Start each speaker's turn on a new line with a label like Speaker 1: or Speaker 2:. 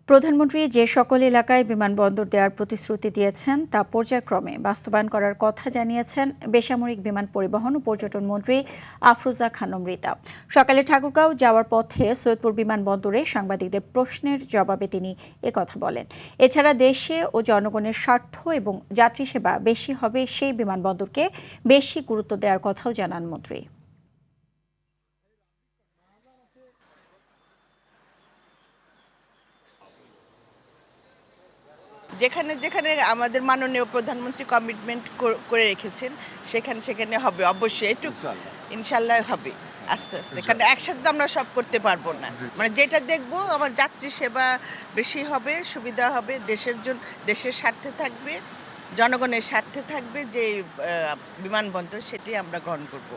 Speaker 1: প্রধানমন্ত্রী যে সকল এলাকায় বিমানবন্দর দেওয়ার প্রতিশ্রুতি দিয়েছেন তা পর্যায়ক্রমে বাস্তবায়ন করার কথা জানিয়েছেন বেসামরিক বিমান পরিবহন ও পর্যটন মন্ত্রী আফরোজা খানম রিতা। সকালে ঠাকুরগাঁও যাওয়ার পথে সৈয়দপুর বিমানবন্দরে সাংবাদিকদের প্রশ্নের জবাবে তিনি একথা বলেন। এছাড়া দেশে ও জনগণের স্বার্থ এবং যাত্রী সেবা বেশি হবে সেই বিমানবন্দরকে বেশি গুরুত্ব দেওয়ার কথাও জানান মন্ত্রী।
Speaker 2: যেখানে যেখানে আমাদের মাননীয় প্রধানমন্ত্রী কমিটমেন্ট করে রেখেছেন সেখানে সেখানে হবে অবশ্যই, একটু ইনশাল্লাহ হবে আস্তে আস্তে, কারণ একসাথে তো আমরা সব করতে পারবো না। মানে যেটা দেখবো আমার যাত্রী সেবা বেশি হবে, সুবিধা হবে, দেশের জন্য দেশের স্বার্থে থাকবে, জনগণের স্বার্থে থাকবে যে বিমানবন্দর, সেটি আমরা গ্রহণ করব।